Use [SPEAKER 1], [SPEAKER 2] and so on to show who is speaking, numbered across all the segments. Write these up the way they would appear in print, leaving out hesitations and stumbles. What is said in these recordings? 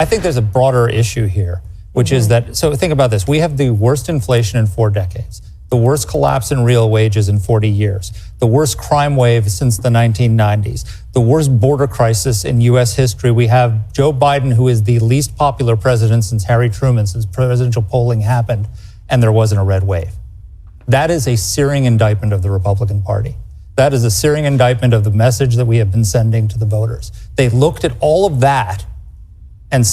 [SPEAKER 1] I think there's a broader issue here, which is that, so think about this. We have the worst inflation in 4 decades, the worst collapse in real wages in 40 years, the worst crime wave since the 1990s, the worst border crisis in U.S. history. We have Joe Biden, who is the least popular president since Harry Truman, since presidential polling happened, and there wasn't a red wave. That is a searing indictment of the Republican Party. That is a searing indictment of the message that we have been sending to the voters. They looked at all of that and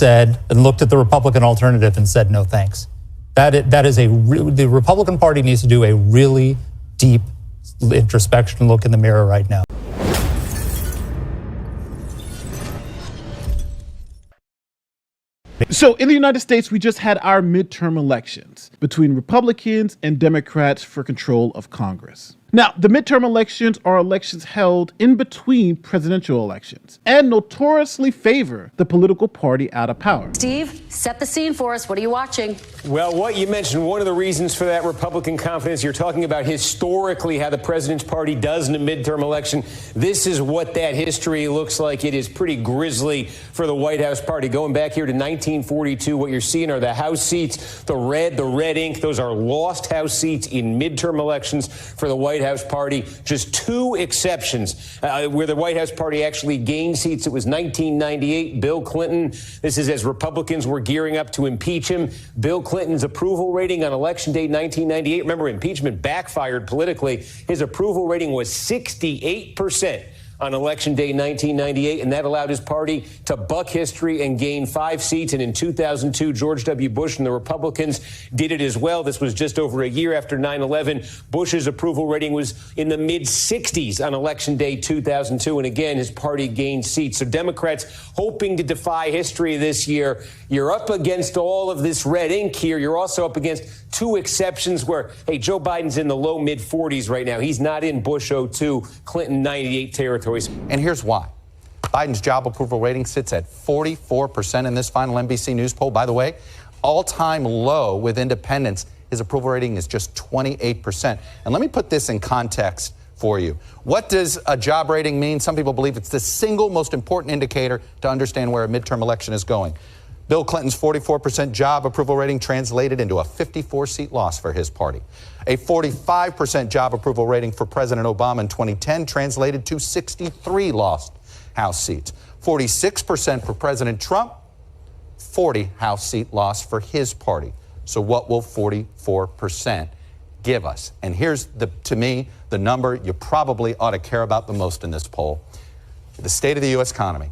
[SPEAKER 1] looked at the Republican alternative and said, no thanks. The Republican Party needs to do a really deep introspection look in the mirror right now.
[SPEAKER 2] So in the United States, we just had our midterm elections between Republicans and Democrats for control of Congress. Now, the midterm elections are elections held in between presidential elections and notoriously favor the political party out of power.
[SPEAKER 3] Steve, set the scene for us. What are you watching?
[SPEAKER 4] Well, what you mentioned, one of the reasons for that Republican confidence, you're talking about historically how the president's party does in a midterm election. This is what that history looks like. It is pretty grisly for the White House party. Going back here to 1942, what you're seeing are the House seats, the red ink. Those are lost House seats in midterm elections for the White House party. Just 2 exceptions where the White House party actually gained seats. It was 1998, Bill Clinton. This is as Republicans were gearing up to impeach him. Bill Clinton's approval rating on election day 1998. Remember, impeachment backfired politically. His approval rating was 68% on election day 1998, and that allowed his party to buck history and gain 5 seats. And in 2002, George W. Bush and the Republicans did it as well. This was just over a year after 9/11. Bush's approval rating was in the mid-60s on election day 2002, and again, his party gained seats. So Democrats hoping to defy history this year. You're up against all of this red ink here. You're also up against 2 exceptions where, hey, Joe Biden's in the low mid-40s right now. He's not in Bush 02, Clinton 98 territory.
[SPEAKER 5] And here's why. Biden's job approval rating sits at 44% in this final NBC News poll. By the way, all-time low with independents. His approval rating is just 28%. And let me put this in context for you. What does a job rating mean? Some people believe it's the single most important indicator to understand where a midterm election is going. Bill Clinton's 44% job approval rating translated into a 54-seat loss for his party. A 45% job approval rating for President Obama in 2010 translated to 63 lost House seats. 46% for President Trump, 40 House seat loss for his party. So what will 44% give us? And here's, to me, the number you probably ought to care about the most in this poll. The state of the U.S. economy.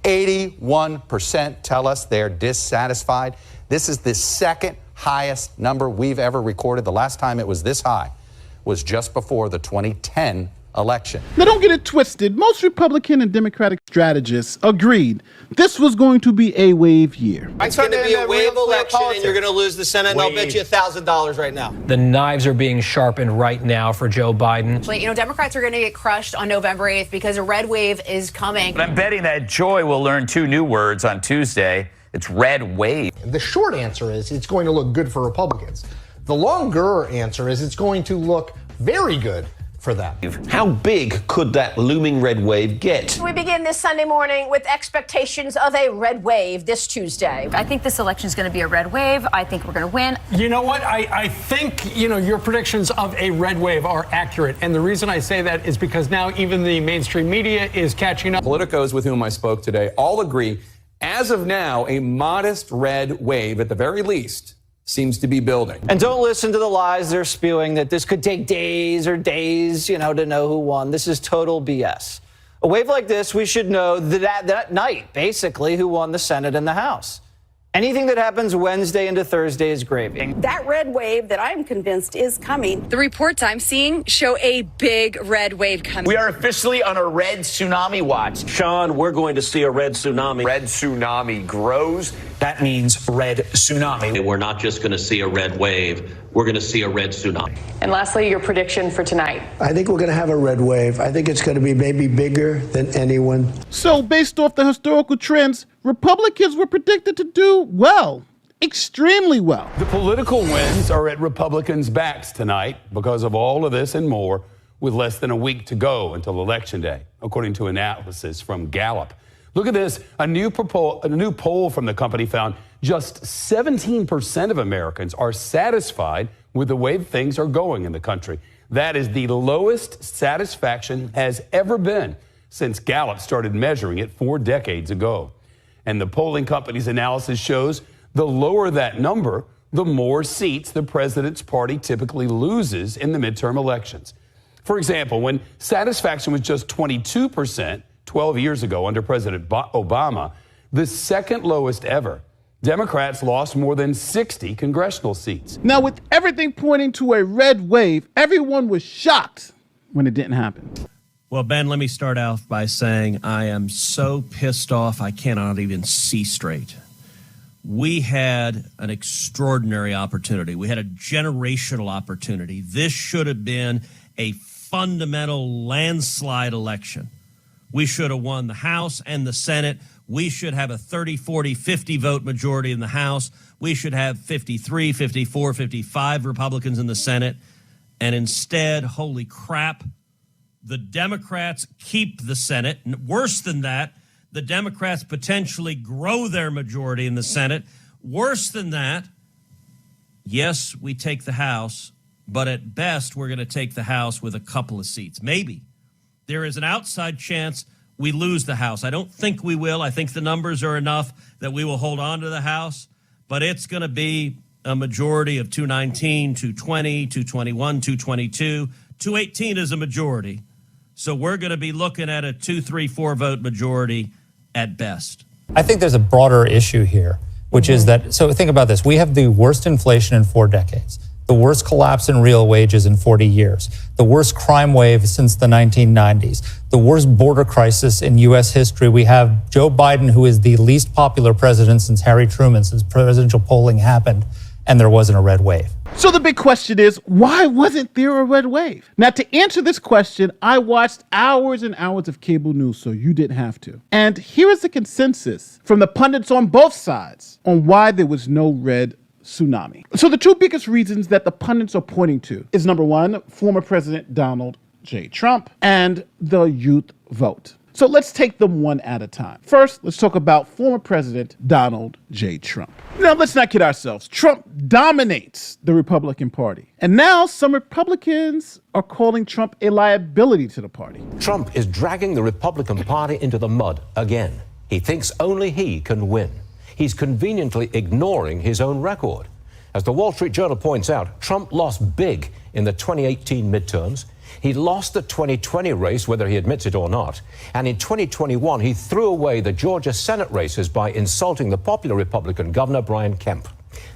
[SPEAKER 5] 81% tell us they're dissatisfied. This is the second highest number we've ever recorded. The last time it was this high was just before the 2010 election.
[SPEAKER 2] Now, don't get it twisted. Most Republican and Democratic strategists agreed this was going to be a wave year.
[SPEAKER 6] It's going to be a wave election, and you're going to lose the Senate, and I'll bet you $1,000 right now.
[SPEAKER 7] The knives are being sharpened right now for Joe Biden.
[SPEAKER 8] You know, Democrats are going to get crushed on November 8th because a red wave is coming.
[SPEAKER 9] But I'm betting that Joy will learn 2 new words on Tuesday. It's red wave.
[SPEAKER 10] The short answer is it's going to look good for Republicans. The longer answer is it's going to look very good for them.
[SPEAKER 11] How big could that looming red wave get?
[SPEAKER 12] We begin this Sunday morning with expectations of a red wave this Tuesday.
[SPEAKER 3] I think this election is going to be a red wave. I think we're going to win.
[SPEAKER 13] You know what? I think, your predictions of a red wave are accurate. And the reason I say that is because now even the mainstream media is catching up.
[SPEAKER 14] Politicos with whom I spoke today all agree, as of now, a modest red wave, at the very least, seems to be building.
[SPEAKER 6] And don't listen to the lies they're spewing that this could take days to know who won. This is total BS. A wave like this, we should know that night, basically, who won the Senate and the House. Anything that happens Wednesday into Thursday is gravy.
[SPEAKER 12] That red wave that I'm convinced is coming.
[SPEAKER 8] The reports I'm seeing show a big red wave coming.
[SPEAKER 9] We are officially on a red tsunami watch.
[SPEAKER 11] Sean, we're going to see a red tsunami.
[SPEAKER 9] Red tsunami grows. That means red tsunami.
[SPEAKER 11] We're not just going to see a red wave. We're going to see a red tsunami.
[SPEAKER 12] And lastly, your prediction for tonight.
[SPEAKER 15] I think we're going to have a red wave. I think it's going to be maybe bigger than anyone.
[SPEAKER 2] So based off the historical trends, Republicans were predicted to do well, extremely well.
[SPEAKER 16] The political winds are at Republicans' backs tonight because of all of this and more, with less than a week to go until Election Day, according to analysis from Gallup. Look at this. A new poll from the company found just 17% of Americans are satisfied with the way things are going in the country. That is the lowest satisfaction has ever been since Gallup started measuring it 4 decades ago. And the polling company's analysis shows the lower that number, the more seats the president's party typically loses in the midterm elections. For example, when satisfaction was just 22% 12 years ago under President Obama, the second lowest ever, Democrats lost more than 60 congressional seats.
[SPEAKER 2] Now, with everything pointing to a red wave, everyone was shocked when it didn't happen.
[SPEAKER 17] Well, Ben, let me start off by saying I am so pissed off I cannot even see straight. We had an extraordinary opportunity. We had a generational opportunity. This should have been a fundamental landslide election. We should have won the House and the Senate. We should have a 30, 40, 50 vote majority in the House. We should have 53, 54, 55 Republicans in the Senate. And instead, holy crap, the Democrats keep the Senate. Worse than that, the Democrats potentially grow their majority in the Senate. Worse than that, yes, we take the House, but at best, we're going to take the House with a couple of seats. Maybe. There is an outside chance we lose the House. I don't think we will. I think the numbers are enough that we will hold on to the House, but it's going to be a majority of 219, 220, 221, 222. 218 is a majority. So we're going to be looking at a 2-3-4 vote majority at best.
[SPEAKER 1] I think there's a broader issue here, which is that, so think about this. We have the worst inflation in 4 decades, the worst collapse in real wages in 40 years, the worst crime wave since the 1990s, the worst border crisis in U.S. history. We have Joe Biden, who is the least popular president since Harry Truman, since presidential polling happened, and there wasn't a red wave.
[SPEAKER 2] So the big question is, why wasn't there a red wave? Now, to answer this question, I watched hours and hours of cable news, so you didn't have to. And here is the consensus from the pundits on both sides on why there was no red tsunami. So the 2 biggest reasons that the pundits are pointing to is, number 1, former President Donald J. Trump and the youth vote. So let's take them one at a time. First, let's talk about former President Donald J. Trump. Now, let's not kid ourselves. Trump dominates the Republican Party. And now some Republicans are calling Trump a liability to the party.
[SPEAKER 18] Trump is dragging the Republican Party into the mud again. He thinks only he can win. He's conveniently ignoring his own record. As the Wall Street Journal points out, Trump lost big in the 2018 midterms. He lost the 2020 race, whether he admits it or not. And in 2021, he threw away the Georgia Senate races by insulting the popular Republican Governor Brian Kemp.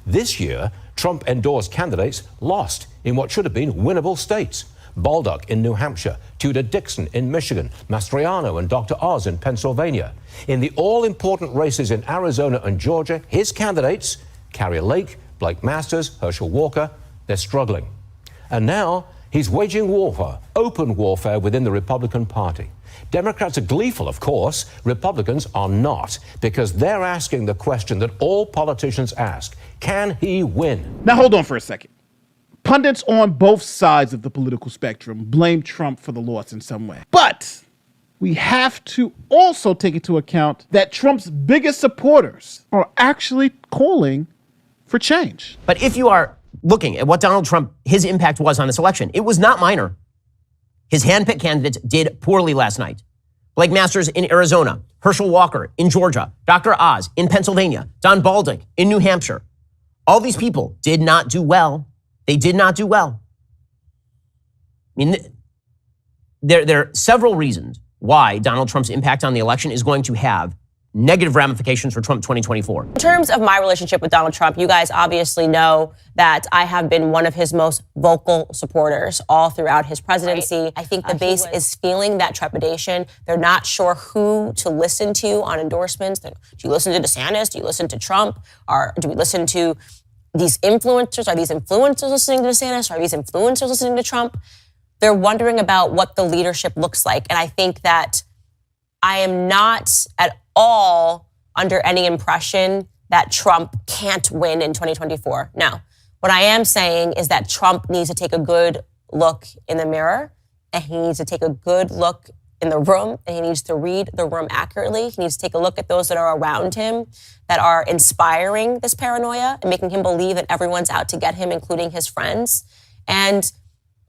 [SPEAKER 18] This year, Trump-endorsed candidates lost in what should have been winnable states. Baldock in New Hampshire, Tudor Dixon in Michigan, Mastriano and Dr. Oz in Pennsylvania. In the all-important races in Arizona and Georgia, his candidates, Carrie Lake, Blake Masters, Herschel Walker, they're struggling. And now he's waging warfare, open warfare within the Republican Party. Democrats are gleeful, of course. Republicans are not, because they're asking the question that all politicians ask: can he win?
[SPEAKER 2] Now, hold on for a second. Pundits on both sides of the political spectrum blame Trump for the loss in some way. But we have to also take into account that Trump's biggest supporters are actually calling for change.
[SPEAKER 19] But if you are looking at what Donald Trump, his impact was on this election, it was not minor. His handpicked candidates did poorly last night. Blake Masters in Arizona, Herschel Walker in Georgia, Dr. Oz in Pennsylvania, Don Baldock in New Hampshire. All these people did not do well. They did not do well. I mean, there are several reasons why Donald Trump's impact on the election is going to have negative ramifications for Trump 2024.
[SPEAKER 20] In terms of my relationship with Donald Trump, you guys obviously know that I have been one of his most vocal supporters all throughout his presidency. Right. I think the base is feeling that trepidation. They're not sure who to listen to on endorsements. Do you listen to DeSantis? Do you listen to Trump? Or do we listen to these influencers? Are these influencers listening to DeSantis? Are these influencers listening to Trump? They're wondering about what the leadership looks like. And I think that I am not at all under any impression that Trump can't win in 2024. Now, what I am saying is that Trump needs to take a good look in the mirror, and he needs to take a good look in the room, and he needs to read the room accurately. He needs to take a look at those that are around him that are inspiring this paranoia and making him believe that everyone's out to get him, including his friends. And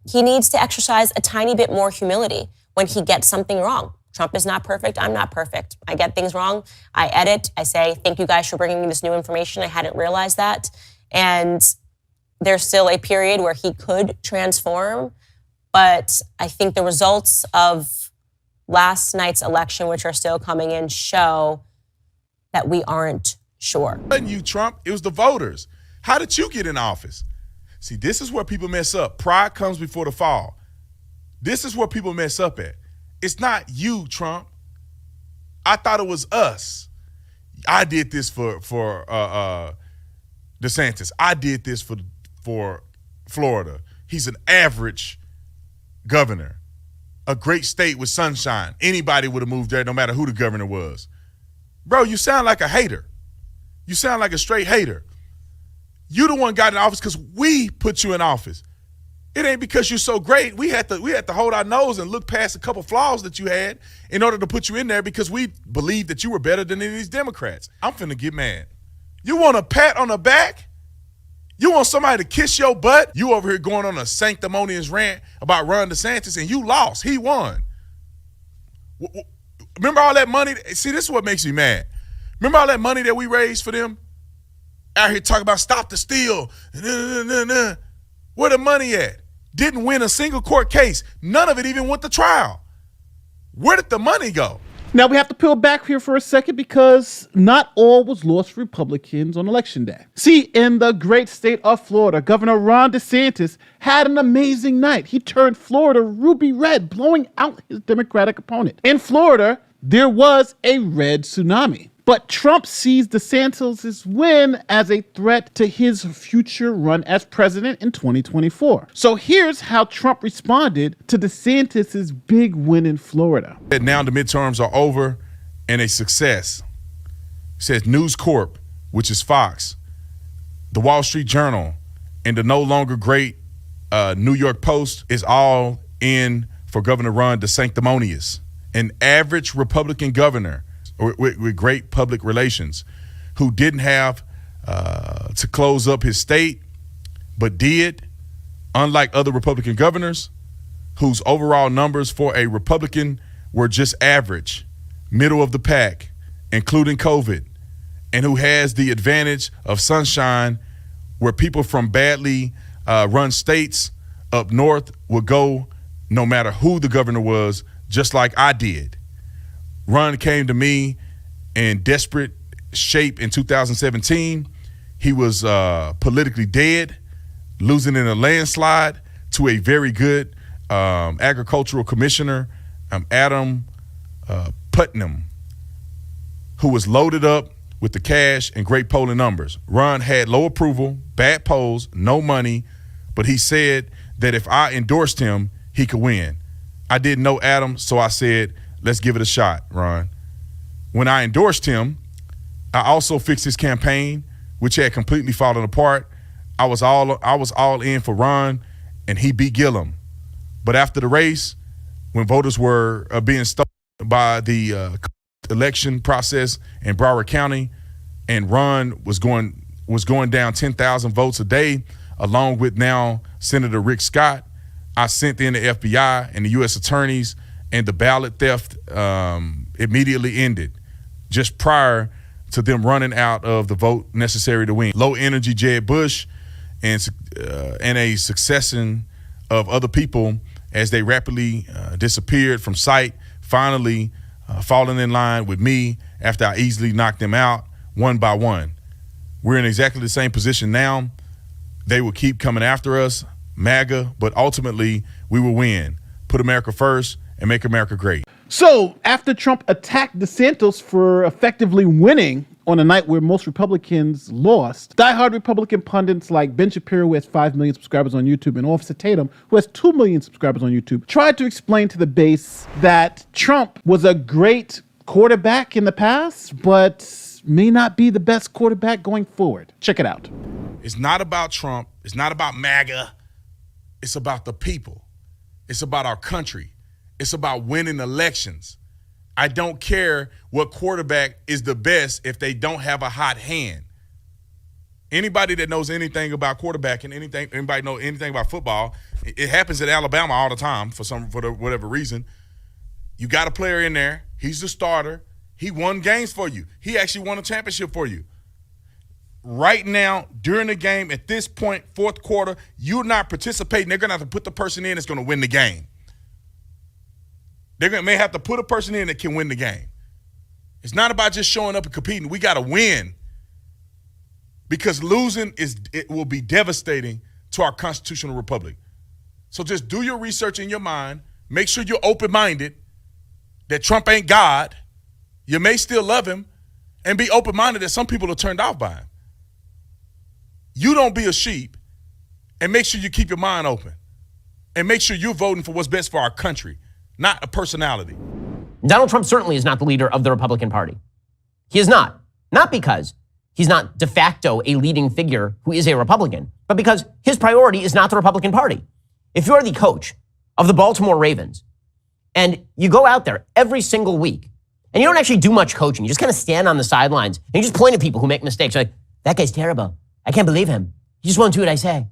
[SPEAKER 20] he needs to exercise a tiny bit more humility when he gets something wrong. Trump is not perfect. I'm not perfect. I get things wrong. I edit. I say, thank you guys for bringing me this new information. I hadn't realized that. And there's still a period where he could transform. But I think the results of last night's election, which are still coming in, show that we aren't sure.
[SPEAKER 21] It wasn't you, Trump. It was the voters. How did you get in office? See, this is where people mess up. Pride comes before the fall. This is where people mess up at. It's not you, Trump. I thought it was us. I did this for DeSantis. I did this for Florida. He's an average governor. A great state with sunshine. Anybody would have moved there no matter who the governor was. Bro, you sound like a hater. You sound like a straight hater. You the one got in office because we put you in office. It ain't because you're so great. We had to hold our nose and look past a couple flaws that you had in order to put you in there because we believed that you were better than any of these Democrats. I'm finna get mad. You want a pat on the back? You want somebody to kiss your butt? You over here going on a sanctimonious rant about Ron DeSantis and you lost. He won. Remember all that money? See, this is what makes me mad. Remember all that money that we raised for them? Out here talking about stop the steal. Where the money at? Didn't win a single court case. None of it even went to trial. Where did the money go?
[SPEAKER 2] Now we have to peel back here for a second because not all was lost for Republicans on Election Day. See, in the great state of Florida, Governor Ron DeSantis had an amazing night. He turned Florida ruby red, blowing out his Democratic opponent. In Florida, there was a red tsunami. But Trump sees DeSantis' win as a threat to his future run as president in 2024. So here's how Trump responded to DeSantis' big win in Florida.
[SPEAKER 21] Now the midterms are over and a success. It says News Corp, which is Fox, the Wall Street Journal, and the no longer great New York Post is all in for Governor Ron DeSanctimonious, an average Republican governor with great public relations, who didn't have to close up his state, but did, unlike other Republican governors, whose overall numbers for a Republican were just average, middle of the pack, including COVID, and who has the advantage of sunshine where people from badly run states up north would go no matter who the governor was, just like I did. Ron came to me in desperate shape in 2017. He was politically dead, losing in a landslide to a very good agricultural commissioner, Adam Putnam, who was loaded up with the cash and great polling numbers. Ron had low approval, bad polls, no money, but he said that if I endorsed him, he could win. I didn't know Adam, so I said, let's give it a shot, Ron. When I endorsed him, I also fixed his campaign, which had completely fallen apart. I was all in for Ron, and he beat Gillum. But after the race, when voters were being stolen by the election process in Broward County, and Ron was going down 10,000 votes a day, along with now Senator Rick Scott, I sent in the FBI and the U.S. attorneys, and the ballot theft immediately ended, just prior to them running out of the vote necessary to win. Low energy Jeb Bush and a succession of other people as they rapidly disappeared from sight, finally falling in line with me after I easily knocked them out one by one. We're in exactly the same position now. They will keep coming after us, MAGA, but ultimately we will win. Put America first and make America great.
[SPEAKER 2] So after Trump attacked DeSantis for effectively winning on a night where most Republicans lost, diehard Republican pundits like Ben Shapiro, who has 5 million subscribers on YouTube, and Officer Tatum, who has 2 million subscribers on YouTube, tried to explain to the base that Trump was a great quarterback in the past, but may not be the best quarterback going forward. Check it out.
[SPEAKER 21] It's not about Trump. It's not about MAGA. It's about the people. It's about our country. It's about winning elections. I don't care what quarterback is the best if they don't have a hot hand. Anybody that knows anything about quarterbacking, anybody know anything about football, it happens at Alabama all the time for whatever reason. You got a player in there. He's the starter. He won games for you. He actually won a championship for you. Right now, during the game, at this point, fourth quarter, you're not participating. They're going to have to put the person in that's going to win the game. May have to put a person in that can win the game. It's not about just showing up and competing. We got to win. Because losing it will be devastating to our constitutional republic. So just do your research in your mind. Make sure you're open-minded, that Trump ain't God. You may still love him, and be open-minded that some people are turned off by him. You don't be a sheep, and make sure you keep your mind open. And make sure you're voting for what's best for our country, not a personality.
[SPEAKER 19] Donald Trump certainly is not the leader of the Republican Party. He is not. Not because he's not de facto a leading figure who is a Republican, but because his priority is not the Republican Party. If you're the coach of the Baltimore Ravens and you go out there every single week and you don't actually do much coaching, you just kind of stand on the sidelines and you just point at people who make mistakes. You're like, that guy's terrible. I can't believe him. He just won't do what I say.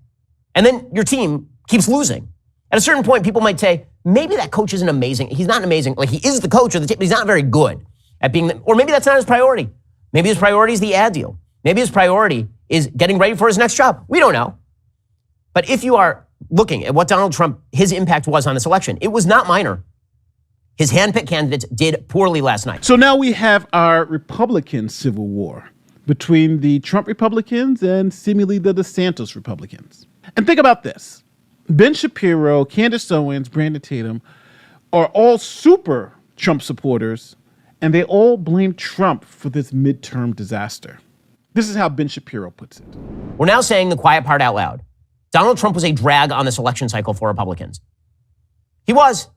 [SPEAKER 19] And then your team keeps losing. At a certain point, people might say, maybe that coach isn't amazing. He's not amazing. Like, he is the coach of the team, but he's not very good at being, or maybe that's not his priority. Maybe his priority is the ad deal. Maybe his priority is getting ready for his next job. We don't know. But if you are looking at what Donald Trump, his impact was on this election, it was not minor. His handpicked candidates did poorly last night.
[SPEAKER 2] So now we have our Republican civil war between the Trump Republicans and seemingly the DeSantis Republicans. And think about this. Ben Shapiro, Candace Owens, Brandon Tatum are all super Trump supporters, and they all blame Trump for this midterm disaster. This is how Ben Shapiro puts it.
[SPEAKER 19] We're now saying the quiet part out loud. Donald Trump was a drag on this election cycle for Republicans. He was.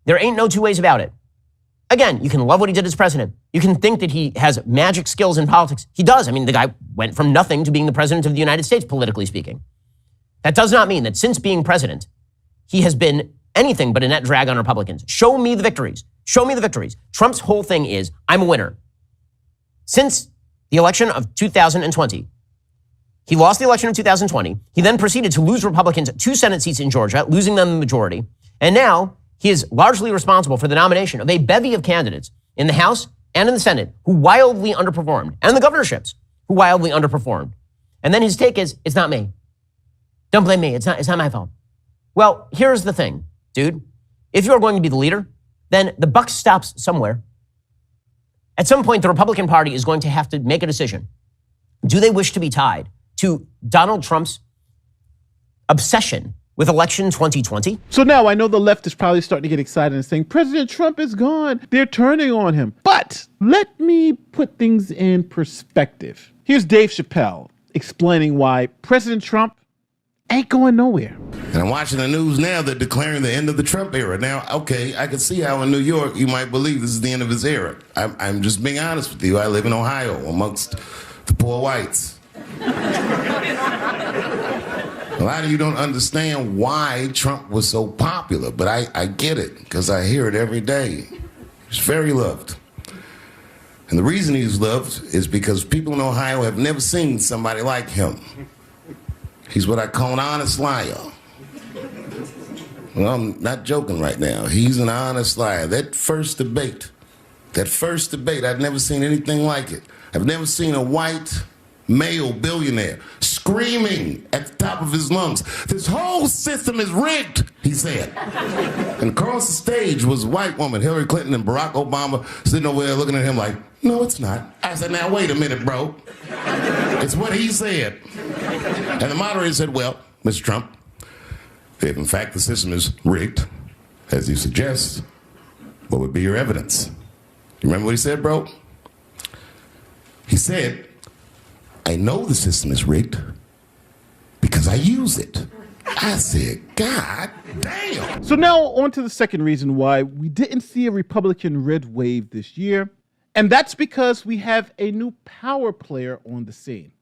[SPEAKER 19] There ain't no two ways about it. Again, you can love what he did as president. You can think that he has magic skills in politics. He does. I mean, the guy went from nothing to being the president of the United States, politically speaking. That does not mean that since being president, he has been anything but a net drag on Republicans. Show me the victories. Show me the victories. Trump's whole thing is, I'm a winner. Since the election of 2020, he lost the election of 2020. He then proceeded to lose Republicans 2 Senate seats in Georgia, losing them the majority. And now he is largely responsible for the nomination of a bevy of candidates in the House and in the Senate who wildly underperformed, and the governorships who wildly underperformed. And then his take is, it's not me. Don't blame me. It's not my fault. Well, here's the thing, dude. If you're going to be the leader, then the buck stops somewhere. At some point, the Republican Party is going to have to make a decision. Do they wish to be tied to Donald Trump's obsession with election 2020?
[SPEAKER 2] So now I know the left is probably starting to get excited and saying, President Trump is gone. They're turning on him. But let me put things in perspective. Here's Dave Chappelle explaining why President Trump ain't going nowhere.
[SPEAKER 4] And I'm watching the news now. They're declaring the end of the Trump era. Now, okay, I can see how in New York you might believe this is the end of his era. I'm just being honest with you. I live in Ohio amongst the poor whites. A lot of you don't understand why Trump was so popular, but I get it because I hear it every day. He's very loved. And the reason he's loved is because people in Ohio have never seen somebody like him. He's what I call an honest liar. Well, I'm not joking right now. He's an honest liar. That first debate, I've never seen anything like it. I've never seen a white male billionaire screaming at the top of his lungs, "This whole system is rigged," he said. And across the stage was a white woman, Hillary Clinton and Barack Obama, sitting over there looking at him like, "No, it's not." I said, "Now, wait a minute, bro. It's what he said." And the moderator said, "Well, Mr. Trump, if in fact the system is rigged, as you suggest, what would be your evidence?" You remember what he said, bro? He said, "I know the system is rigged because I use it." I said, God damn.
[SPEAKER 2] So now on to the second reason why we didn't see a Republican red wave this year. And that's because we have a new power player on the scene.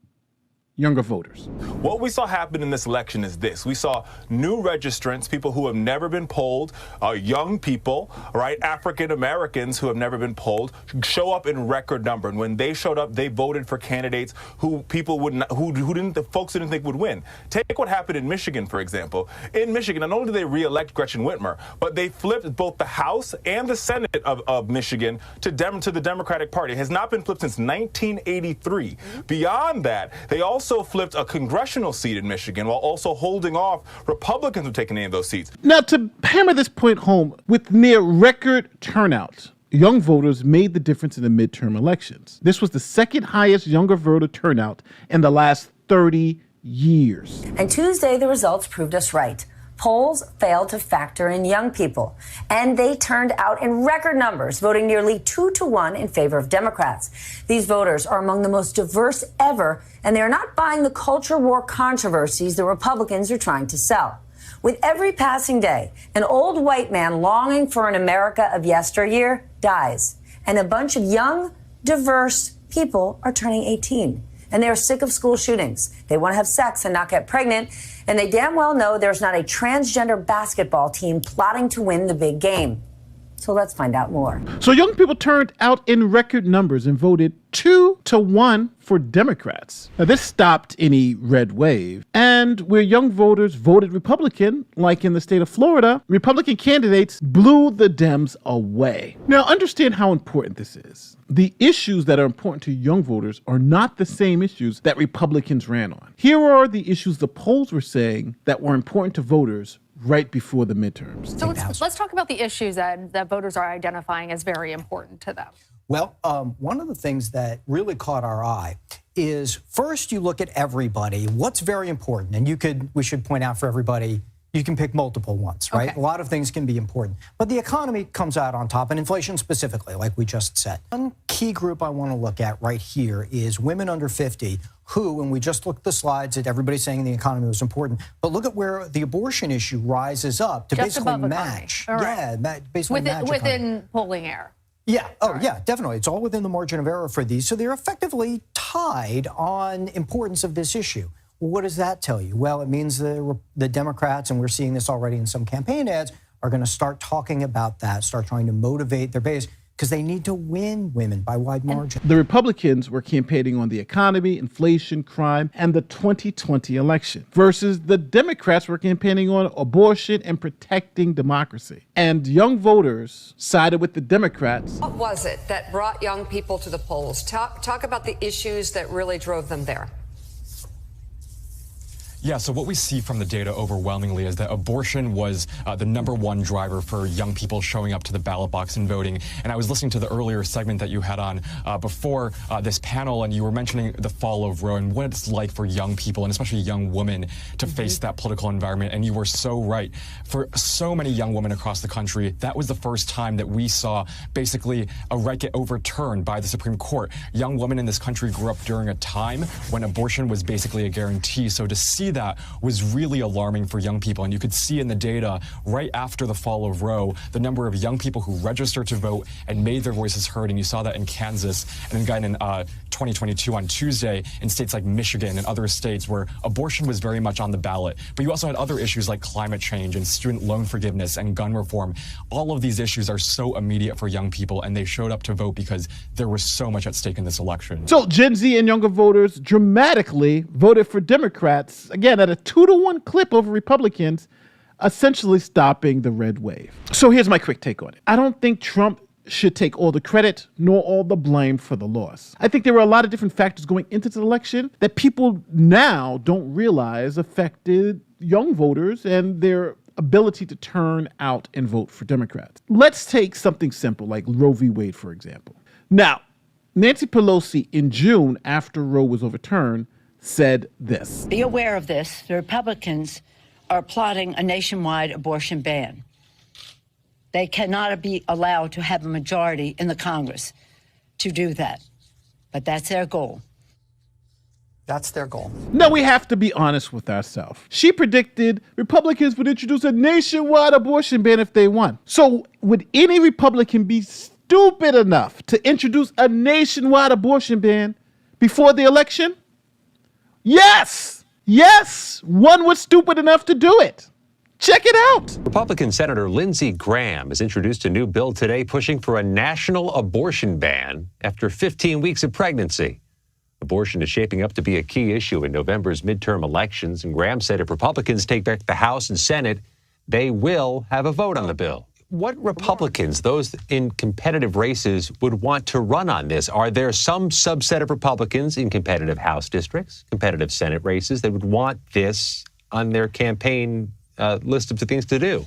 [SPEAKER 2] younger voters.
[SPEAKER 5] What we saw happen in this election is this. We saw new registrants, people who have never been polled, young people, right, African Americans who have never been polled, show up in record number. And when they showed up, they voted for candidates who people wouldn't, the folks didn't think would win. Take what happened in Michigan, for example. In Michigan, not only did they re-elect Gretchen Whitmer, but they flipped both the House and the Senate of Michigan to the Democratic Party. It has not been flipped since 1983. Beyond that, they also flipped a congressional seat in Michigan while also holding off Republicans from taking any of those seats.
[SPEAKER 2] Now, to hammer this point home, with near record turnout, young voters made the difference in the midterm elections. This was the second highest younger voter turnout in the last 30 years.
[SPEAKER 22] And Tuesday, the results proved us right. Polls failed to factor in young people, and they turned out in record numbers, voting nearly 2-1 in favor of Democrats. These voters are among the most diverse ever, and they are not buying the culture war controversies the Republicans are trying to sell. With every passing day, an old white man longing for an America of yesteryear dies, and a bunch of young, diverse people are turning 18. And they're sick of school shootings. They want to have sex and not get pregnant. And they damn well know there's not a transgender basketball team plotting to win the big game. So let's find out more.
[SPEAKER 2] So young people turned out in record numbers and voted 2-1 for Democrats. Now, this stopped any red wave. And where young voters voted Republican, like in the state of Florida, Republican candidates blew the Dems away. Now, understand how important this is. The issues that are important to young voters are not the same issues that Republicans ran on. Here are the issues the polls were saying that were important to voters right before the midterms.
[SPEAKER 8] So let's talk about the issues that voters are identifying as very important to them.
[SPEAKER 23] Well, one of the things that really caught our eye is first you look at everybody, what's very important, and we should point out for everybody, you can pick multiple ones, right?
[SPEAKER 8] Okay.
[SPEAKER 23] A lot of things can be important, but the economy comes out on top, and inflation specifically, like we just said. One key group I want to look at right here is women under 50 who, and we just looked at the slides that everybody's saying the economy was important, but look at where the abortion issue rises up to
[SPEAKER 8] Just
[SPEAKER 23] basically
[SPEAKER 8] above
[SPEAKER 23] match.
[SPEAKER 8] economy. All right.
[SPEAKER 23] Yeah, basically match economy.
[SPEAKER 8] Within polling error.
[SPEAKER 23] Yeah. Oh, yeah, definitely. It's all within the margin of error for these. So they're effectively tied on importance of this issue. Well, what does that tell you? Well, it means the Democrats, and we're seeing this already in some campaign ads, are going to start talking about that, start trying to motivate their base, because they need to win women by wide margin.
[SPEAKER 2] The Republicans were campaigning on the economy, inflation, crime, and the 2020 election, versus the Democrats were campaigning on abortion and protecting democracy. And young voters sided with the Democrats.
[SPEAKER 24] What was it that brought young people to the polls? Talk about the issues that really drove them there.
[SPEAKER 25] Yeah, so what we see from the data overwhelmingly is that abortion was the #1 driver for young people showing up to the ballot box and voting. And I was listening to the earlier segment that you had on before this panel, and you were mentioning the fall of Roe and what it's like for young people, and especially young women, to face that political environment. And you were so right. For so many young women across the country, that was the first time that we saw basically a right get overturned by the Supreme Court. Young women in this country grew up during a time when abortion was basically a guarantee. So to see that was really alarming for young people. And you could see in the data right after the fall of Roe, the number of young people who registered to vote and made their voices heard. And you saw that in Kansas and again in 2022 on Tuesday in states like Michigan and other states where abortion was very much on the ballot. But you also had other issues like climate change and student loan forgiveness and gun reform. All of these issues are so immediate for young people, and they showed up to vote because there was so much at stake in this election.
[SPEAKER 2] So Gen Z and younger voters dramatically voted for Democrats, again, at a 2-1 clip over Republicans, essentially stopping the red wave. So here's my quick take on it. I don't think Trump should take all the credit nor all the blame for the loss. I think there were a lot of different factors going into the election that people now don't realize affected young voters and their ability to turn out and vote for Democrats. Let's take something simple like Roe v. Wade, for example. Now, Nancy Pelosi in June, after Roe was overturned, said this.
[SPEAKER 26] Be aware of this. The Republicans are plotting a nationwide abortion ban. They cannot be allowed to have a majority in the Congress to do that. But that's their goal.
[SPEAKER 23] That's their goal.
[SPEAKER 2] Now, we have to be honest with ourselves. She predicted Republicans would introduce a nationwide abortion ban if they won. So would any Republican be stupid enough to introduce a nationwide abortion ban before the election? Yes! Yes! One was stupid enough to do it. Check it out.
[SPEAKER 18] Republican Senator Lindsey Graham has introduced a new bill today pushing for a national abortion ban after 15 weeks of pregnancy. Abortion is shaping up to be a key issue in November's midterm elections, and Graham said if Republicans take back the House and Senate, they will have a vote on the bill. What Republicans, those in competitive races, would want to run on this? Are there some subset of Republicans in competitive House districts, competitive Senate races, that would want this on their campaign list of things to do?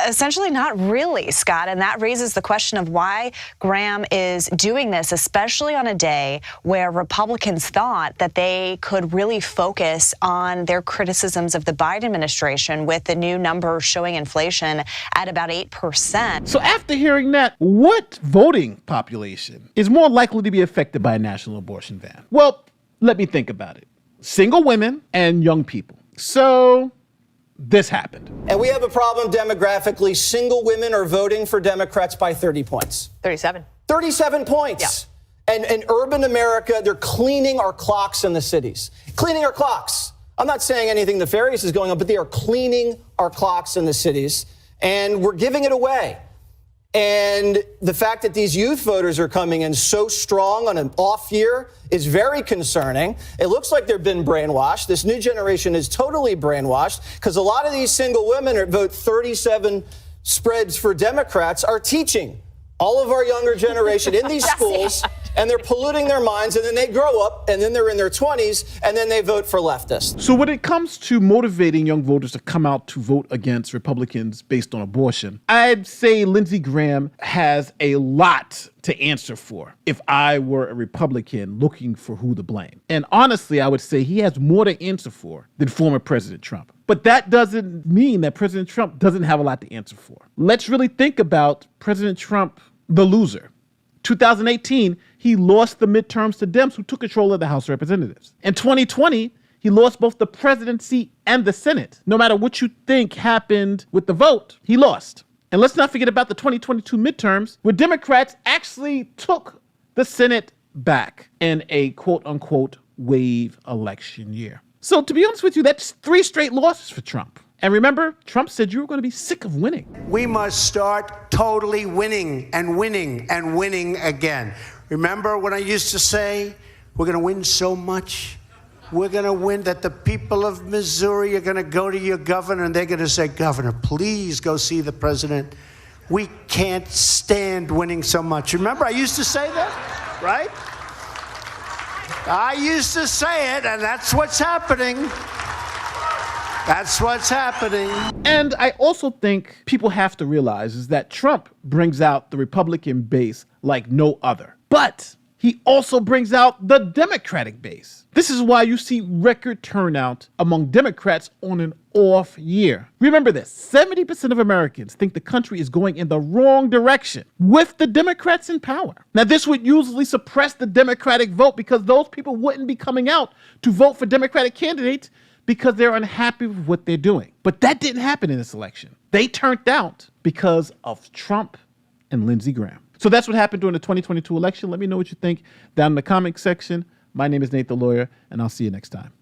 [SPEAKER 3] Essentially not really, Scott, and that raises the question of why Graham is doing this, especially on a day where Republicans thought that they could really focus on their criticisms of the Biden administration with the new number showing inflation at about 8%.
[SPEAKER 2] So after hearing that, what voting population is more likely to be affected by a national abortion ban? Well, let me think about it. Single women and young people. So this happened.
[SPEAKER 6] And we have a problem demographically. Single women are voting for Democrats by 30 points.
[SPEAKER 12] 37.
[SPEAKER 6] 37 points. Yeah. And in urban America, they're cleaning our clocks in the cities. Cleaning our clocks. I'm not saying anything nefarious is going on, but they are cleaning our clocks in the cities, and we're giving it away. And the fact that these youth voters are coming in so strong on an off year is very concerning. It looks like they've been brainwashed. This new generation is totally brainwashed because a lot of these single women that vote 37 spreads for Democrats are teaching all of our younger generation in these schools, and they're polluting their minds, and then they grow up, and then they're in their 20s, and then they vote for leftists.
[SPEAKER 2] So when it comes to motivating young voters to come out to vote against Republicans based on abortion, I'd say Lindsey Graham has a lot to answer for if I were a Republican looking for who to blame. And honestly, I would say he has more to answer for than former President Trump. But that doesn't mean that President Trump doesn't have a lot to answer for. Let's really think about President Trump, the loser. 2018, he lost the midterms to Dems, who took control of the House of Representatives. In 2020, he lost both the presidency and the Senate. No matter what you think happened with the vote, he lost. And let's not forget about the 2022 midterms, where Democrats actually took the Senate back in a quote-unquote wave election year. So to be honest with you, that's 3 straight losses for Trump. And remember, Trump said you were going to be sick of winning.
[SPEAKER 15] We must start totally winning and winning and winning again. Remember when I used to say, we're going to win so much? We're going to win that the people of Missouri are going to go to your governor and they're going to say, Governor, please go see the president. We can't stand winning so much. Remember, I used to say that, right? I used to say it, and that's what's happening. That's what's happening.
[SPEAKER 2] And I also think people have to realize is that Trump brings out the Republican base like no other. But he also brings out the Democratic base. This is why you see record turnout among Democrats on an off year. Remember this, 70% of Americans think the country is going in the wrong direction with the Democrats in power. Now, this would usually suppress the Democratic vote because those people wouldn't be coming out to vote for Democratic candidates because they're unhappy with what they're doing. But that didn't happen in this election. They turned out because of Trump and Lindsey Graham. So that's what happened during the 2022 election. Let me know what you think down in the comment section. My name is Nate the Lawyer, and I'll see you next time.